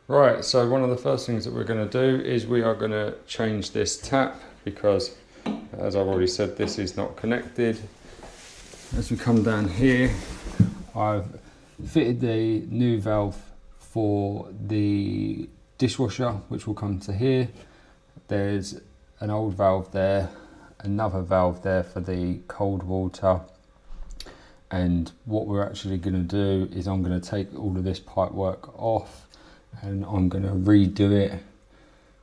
Right, so one of the first things that we're going to do is we are going to change this tap because, as I've already said, this is not connected. As we come down here, I've fitted the new valve for the dishwasher, which will come to here. There's an old valve there, another valve there for the cold water. And what we're actually going to do is I'm going to take all of this pipe work off and I'm going to redo it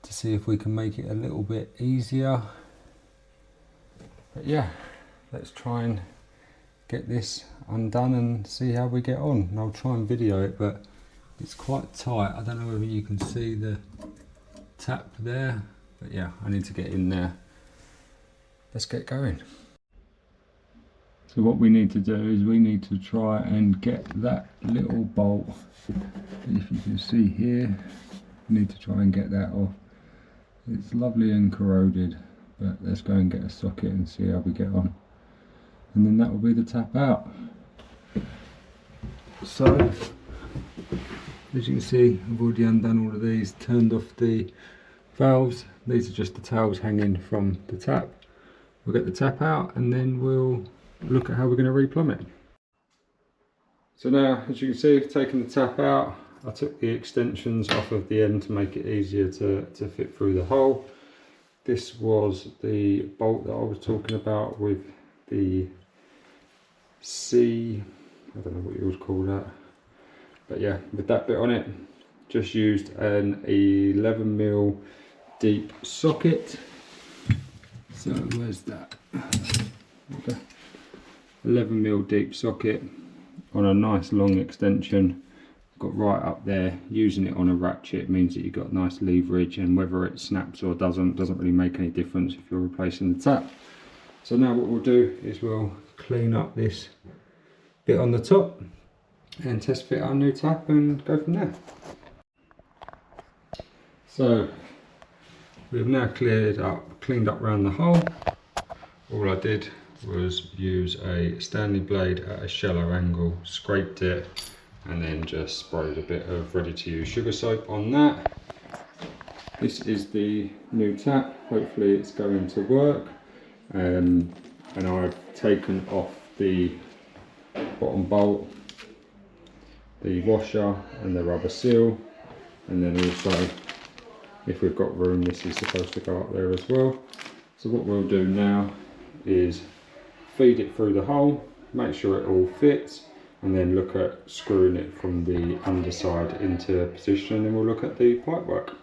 to see if we can make it a little bit easier. But yeah, let's try and get this undone and see how we get on. And I'll try and video it, but it's quite tight. I don't know whether you can see the tap there, but yeah, I need to get in there. Let's get going. So what we need to do is we need to try and get that little bolt, if you can see here, we need to try and get that off. It's lovely and corroded, but let's go and get a socket and see how we get on. And then that will be the tap out. So, as you can see, I've already undone all of these, turned off the valves. These are just the tails hanging from the tap. We'll get the tap out and then we'll look at how we're going to replumb it. So now, as you can see, I've taken the tap out. I took the extensions off of the end to make it easier to fit through the hole. This was the bolt that I was talking about with the I don't know what you would call that. But yeah, with that bit on it, just used an 11mm deep socket. So where's that? Okay. 11mm deep socket on a nice long extension, got right up there. Using it on a ratchet means that you've got nice leverage, and whether it snaps or doesn't really make any difference if you're replacing the tap. So now what we'll do is we'll clean up this bit on the top and test fit our new tap and go from there. So we've now cleaned up around the hole. All I did was use a Stanley blade at a shallow angle, scraped it, and then just sprayed a bit of ready to use sugar soap on that. This is the new tap, hopefully it's going to work. And I've taken off the bottom bolt, the washer and the rubber seal, and then also, if we've got room, this is supposed to go up there as well. So what we'll do now is feed it through the hole, make sure it all fits, and then look at screwing it from the underside into position, and then we'll look at the pipe work.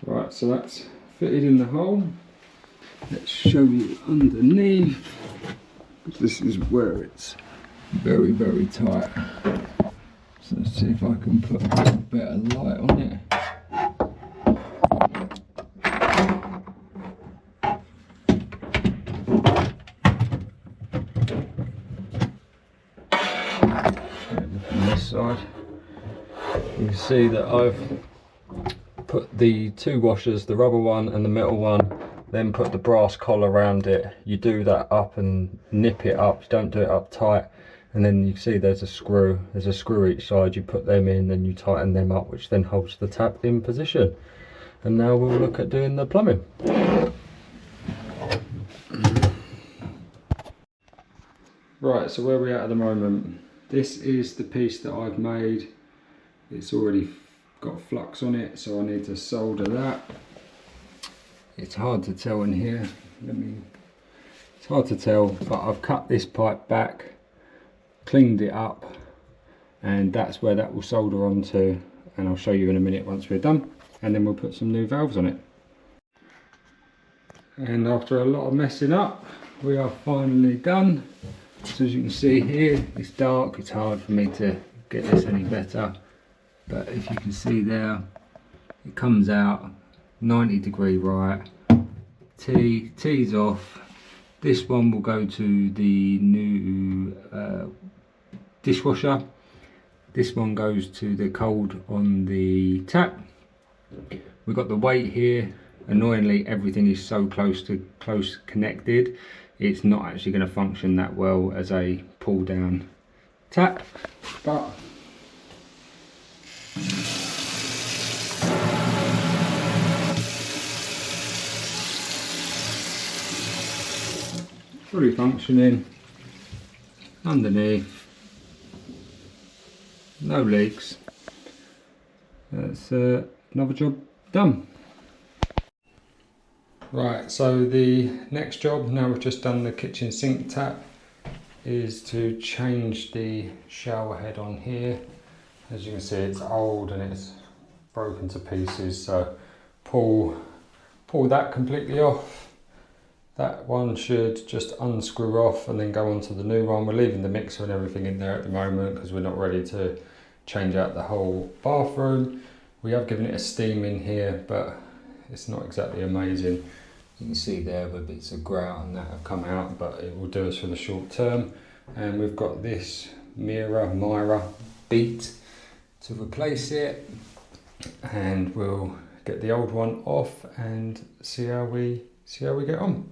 Right, so that's fitted in the hole. Let's show you underneath. This is where it's very, very tight. So let's see if I can put a better light on it. From this side, you can see that I've put the two washers, the rubber one and the metal one, then put the brass collar around it. You do that up and nip it up, don't do it up tight, and then you see there's a screw each side. You put them in, then you tighten them up, which then holds the tap in position. And now we'll look at doing the plumbing. Right, so where we're at the moment, this is the piece that I've made. It's already got flux on it, so I need to solder that. It's hard to tell in here, it's hard to tell, but I've cut this pipe back, cleaned it up, and that's where that will solder onto, and I'll show you in a minute once we're done, and then we'll put some new valves on it. And after a lot of messing up, we are finally done. So as you can see here, it's dark, it's hard for me to get this any better. But if you can see there, it comes out 90 degree right, T's off, This one will go to the new dishwasher. This one goes to the cold on the tap. We've got the weight here. Annoyingly, everything is so close connected, it's not actually going to function that well as a pull down tap, but fully functioning underneath, no leaks. That's another job done. Right, so the next job, now we've just done the kitchen sink tap, is to change the shower head on here. As you can see, it's old and it's broken to pieces, so pull that completely off. That one should just unscrew off and then go onto the new one. We're leaving the mixer and everything in there at the moment because we're not ready to change out the whole bathroom. We have given it a steam in here, but it's not exactly amazing. You can see there the bits of grout and that have come out, but it will do us for the short term. And we've got this Myra beat to replace it, and we'll get the old one off and see how we get on.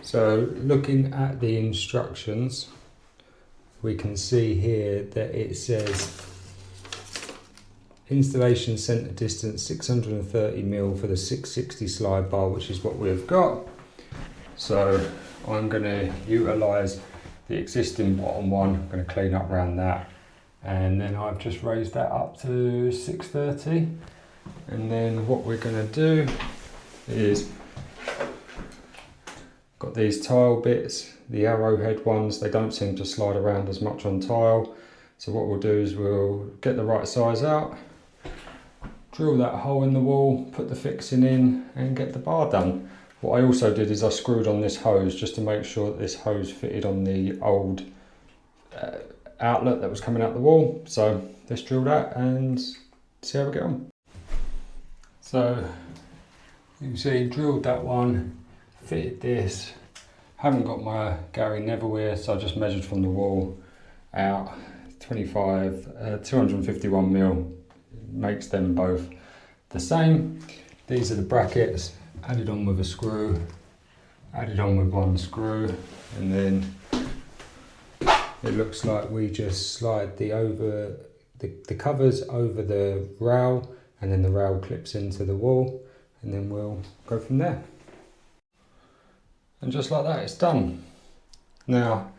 So looking at the instructions, we can see here that it says installation centre distance 630mm for the 660 slide bar, which is what we've got. So I'm going to utilise the existing bottom one. I'm going to clean up around that, and then I've just raised that up to 630. And then what we're going to do is, got these tile bits, the arrowhead ones, they don't seem to slide around as much on tile. So what we'll do is we'll get the right size out, drill that hole in the wall, put the fixing in and get the bar done. What I also did is I screwed on this hose just to make sure that this hose fitted on the old outlet that was coming out the wall. So let's drill that and see how we get on. So you can see, drilled that one, fitted this. Haven't got my Gary Neville here, so I just measured from the wall out 251mm, makes them both the same. These are the brackets, added on with a screw, added on with one screw, and then it looks like we just slide the covers over the rail, and then the rail clips into the wall, and then we'll go from there. And just like that, it's done. Now,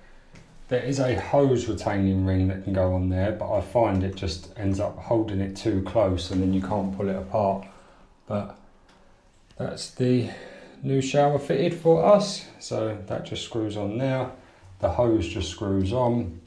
there is a hose retaining ring that can go on there, but I find it just ends up holding it too close and then you can't pull it apart. But that's the new shower fitted for us. So that just screws on now. The hose just screws on.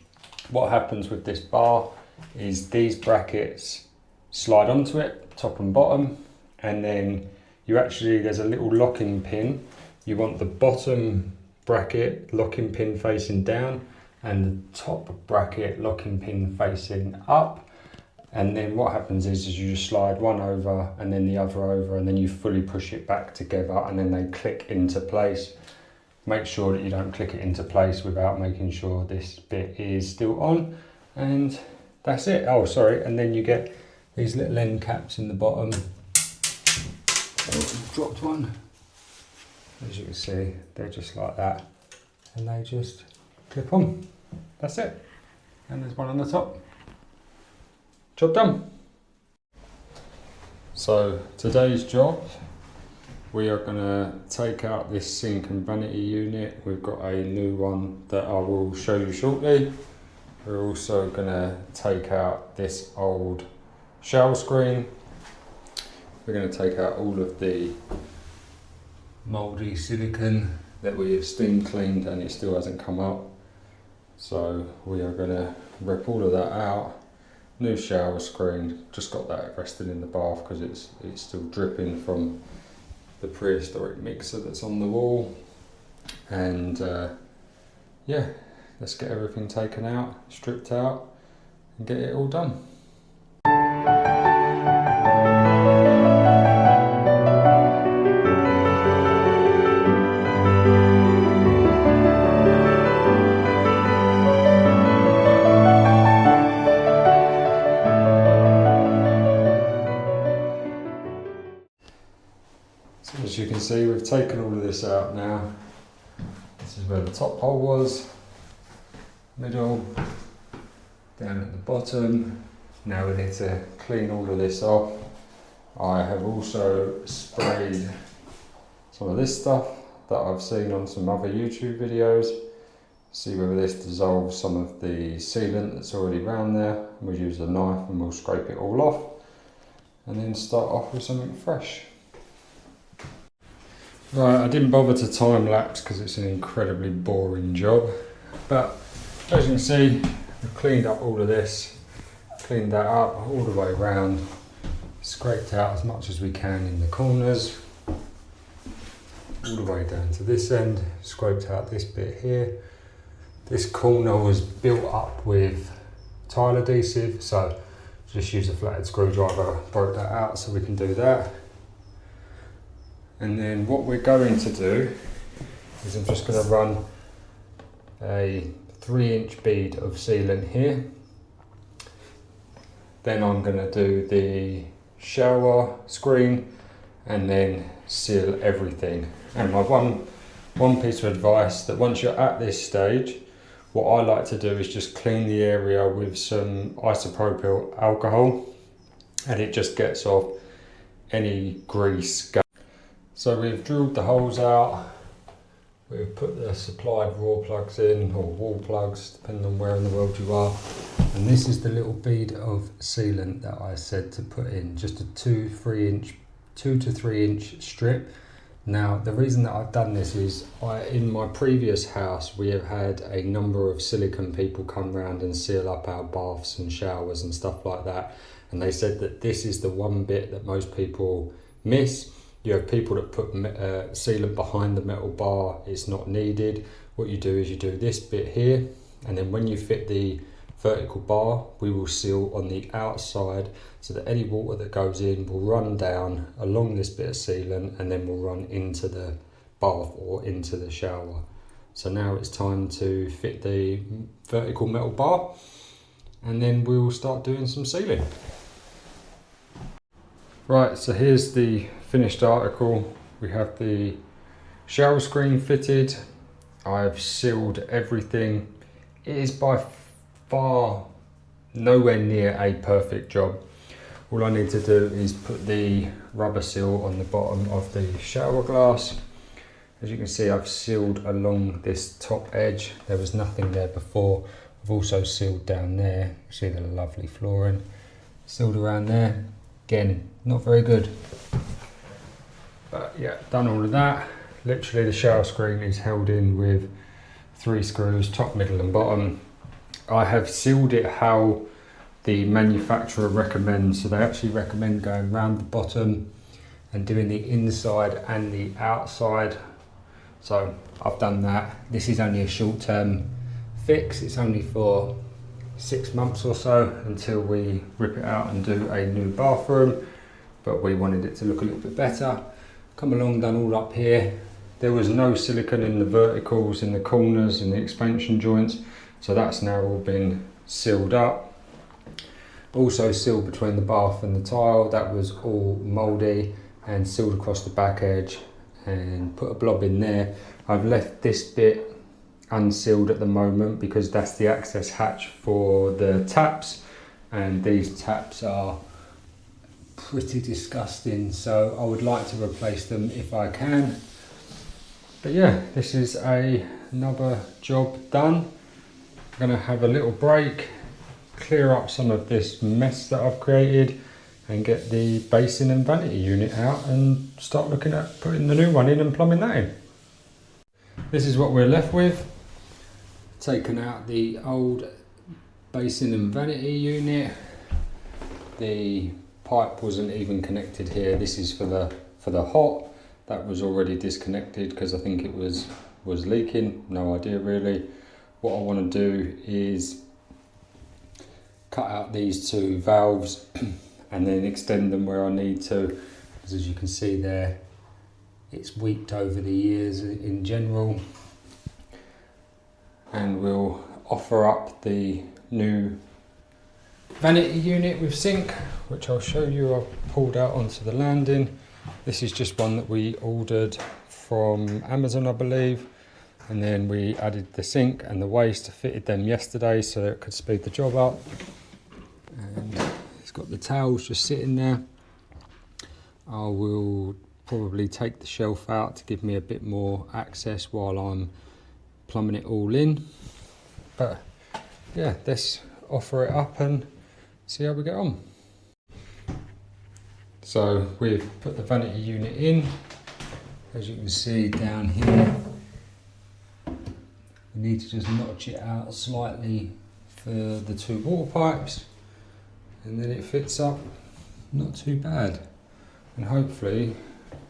What happens with this bar is these brackets slide onto it, top and bottom, and then there's a little locking pin. You want the bottom bracket locking pin facing down and the top bracket locking pin facing up. And then what happens is you just slide one over and then the other over, and then you fully push it back together, and then they click into place. Make sure that you don't click it into place without making sure this bit is still on, and that's it. Oh, sorry, and then you get these little end caps in the bottom. Oh, dropped one. As you can see, they're just like that, and they just clip on. That's it. And there's one on the top. Job done. So today's job, we are going to take out this sink and vanity unit. We've got a new one that I will show you shortly. We're also going to take out this old shower screen. We're going to take out all of the mouldy silicone that we have steam cleaned and it still hasn't come up. So we are going to rip all of that out. New shower screen, just got that resting in the bath because it's still dripping from the prehistoric mixer that's on the wall. And yeah, let's get everything taken out, stripped out, and get it all done. So as you can see, we've taken all of this out now. This is where the top hole was, middle, down at the bottom. Now we need to clean all of this off. I have also sprayed some of this stuff that I've seen on some other YouTube videos. See whether this dissolves some of the sealant that's already around there. We'll use a knife and we'll scrape it all off and then start off with something fresh. Right, I didn't bother to time lapse because it's an incredibly boring job, but as you can see, we've cleaned up all of this, cleaned that up all the way around, scraped out as much as we can in the corners, all the way down to this end, scraped out this bit here. This corner was built up with tile adhesive, so just use a flathead screwdriver, broke that out so we can do that. And then what we're going to do is I'm just going to run a 3-inch bead of sealant here. Then I'm going to do the shower screen and then seal everything. And my one piece of advice, that once you're at this stage, what I like to do is just clean the area with some isopropyl alcohol, and it just gets off any grease. So we've drilled the holes out, we've put the supplied raw plugs in, or wall plugs, depending on where in the world you are. And this is the little bead of sealant that I said to put in, just a 2 to 3 inch strip. Now the reason that I've done this is, in my previous house we have had a number of silicone people come round and seal up our baths and showers and stuff like that. And they said that this is the one bit that most people miss. You have people that put sealant behind the metal bar, it's not needed. What you do is you do this bit here, and then when you fit the vertical bar, we will seal on the outside so that any water that goes in will run down along this bit of sealant and then will run into the bath or into the shower. So now it's time to fit the vertical metal bar, and then we will start doing some sealing. Right, so here's the finished article. We have the shower screen fitted. I've sealed everything. It is by far nowhere near a perfect job. All I need to do is put the rubber seal on the bottom of the shower glass. As you can see, I've sealed along this top edge. There was nothing there before. I've also sealed down there. See the lovely flooring. Sealed around there. Again, not very good. But yeah, done all of that. Literally the shower screen is held in with 3 screws, top, middle and bottom. I have sealed it how the manufacturer recommends. So they actually recommend going round the bottom and doing the inside and the outside. So I've done that. This is only a short-term fix. It's only for 6 months or so until we rip it out and do a new bathroom. But we wanted it to look a little bit better. Come along, done all up here. There was no silicone in the verticals, in the corners, in the expansion joints. So that's now all been sealed up. Also sealed between the bath and the tile. That was all mouldy, and sealed across the back edge and put a blob in there. I've left this bit unsealed at the moment because that's the access hatch for the taps, and these taps are pretty disgusting, so I would like to replace them if I can. But yeah, this is another job done. I'm going to have a little break, clear up some of this mess that I've created, and get the Basin and Vanity unit out and start looking at putting the new one in and plumbing that in. This is what we're left with. Taken out the old Basin and Vanity unit. The pipe wasn't even connected here. This is for the hot. That was already disconnected because I think it was leaking. No idea really. what I want to do is cut out these two valves and then extend them where I need to, because as you can see there, it's weaked over the years in general. And we'll offer up the new vanity unit with sink, which I'll show you. I've pulled out onto the landing. This is just one that we ordered from Amazon, I believe, and then we added the sink and the waste, fitted them yesterday so that it could speed the job up. And it's got the towels just sitting there. I will probably take the shelf out to give me a bit more access while I'm plumbing it all in. But yeah, let's offer it up and see how we get on. So we've put the vanity unit in. As you can see down here, we need to just notch it out slightly for the two water pipes, and then it fits up not too bad. And hopefully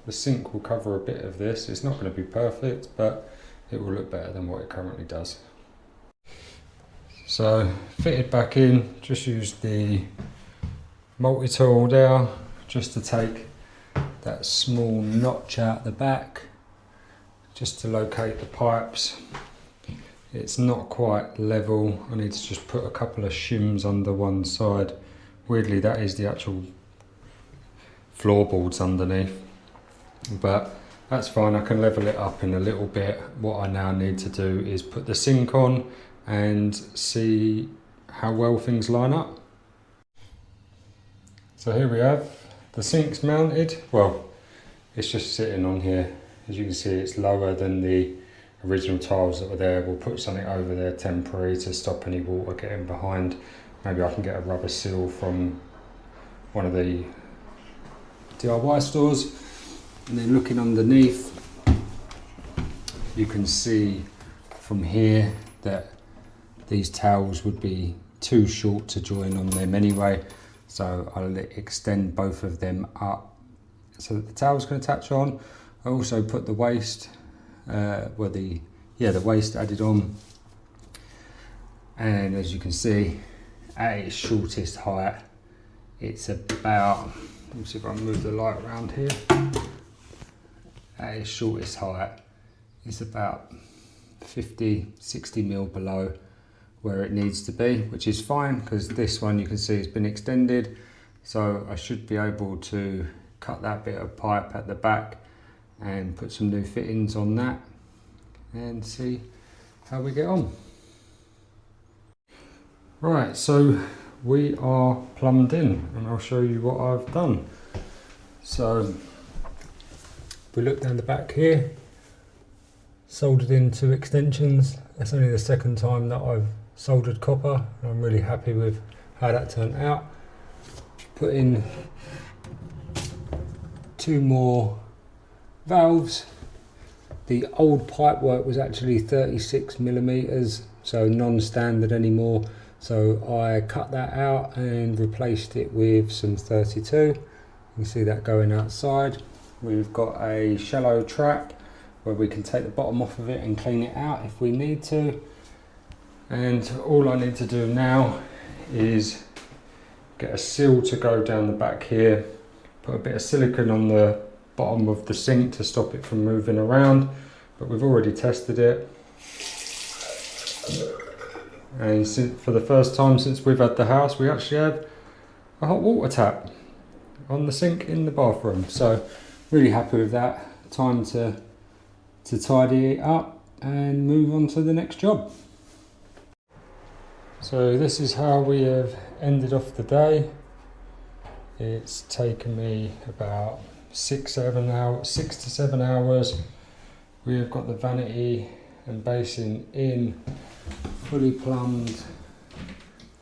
the sink will cover a bit of this. It's not going to be perfect, but it will look better than what it currently does. So fitted back in, just used the multi-tool there just to take that small notch out the back, just to locate the pipes. It's not quite level. I need to just put a couple of shims under one side. Weirdly, that is the actual floorboards underneath, but that's fine. I can level it up in a little bit. What I now need to do is put the sink on and see how well things line up. So here we have the sink's mounted. Well, it's just sitting on here. As you can see, it's lower than the original tiles that were there. We'll put something over there temporary to stop any water getting behind. Maybe I can get a rubber seal from one of the DIY stores. And then looking underneath, you can see from here that these towels would be too short to join on them anyway. So I'll extend both of them up so that the towels can attach on. I also put the waste, the waste added on. And as you can see, at its shortest height, it's about, let me see if I can move the light around here. At its shortest height, it's about 50-60 mil below where it needs to be, which is fine because this one you can see has been extended. So I should be able to cut that bit of pipe at the back and put some new fittings on that and see how we get on. Right, so we are plumbed in and I'll show you what I've done. So if we look down the back here, soldered in 2 extensions. That's only the second time that I've soldered copper. I'm really happy with how that turned out. Put in 2 more valves. The old pipe work was actually 36 millimeters, so non-standard anymore. So I cut that out and replaced it with some 32. You can see that going outside. We've got a shallow trap where we can take the bottom off of it and clean it out if we need to. And all I need to do now is get a seal to go down the back here, put a bit of silicone on the bottom of the sink to stop it from moving around, but we've already tested it. And for the first time since we've had the house, we actually have a hot water tap on the sink in the bathroom. So really happy with that. Time to tidy it up and move on to the next job. So this is how we have ended off the day. It's taken me about 6 to 7 hours. We have got the vanity and basin in, fully plumbed,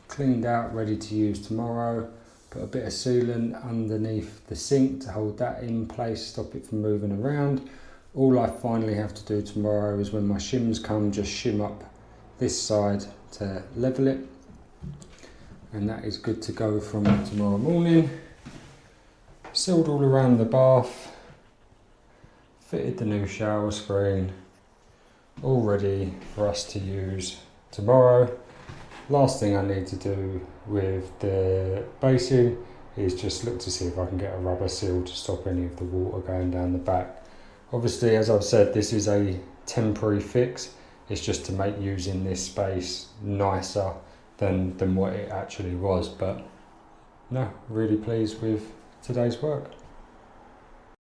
cleaned out, ready to use tomorrow. Put a bit of sealant underneath the sink to hold that in place, stop it from moving around. All I finally have to do tomorrow is when my shims come, just shim up this side to level it. And that is good to go from tomorrow morning. Sealed all around the bath, fitted the new shower screen, all ready for us to use tomorrow. Last thing I need to do with the basin is just look to see if I can get a rubber seal to stop any of the water going down the back. Obviously, as I've said, this is a temporary fix. It's just to make using this space nicer than what it actually was. But no, really pleased with today's work.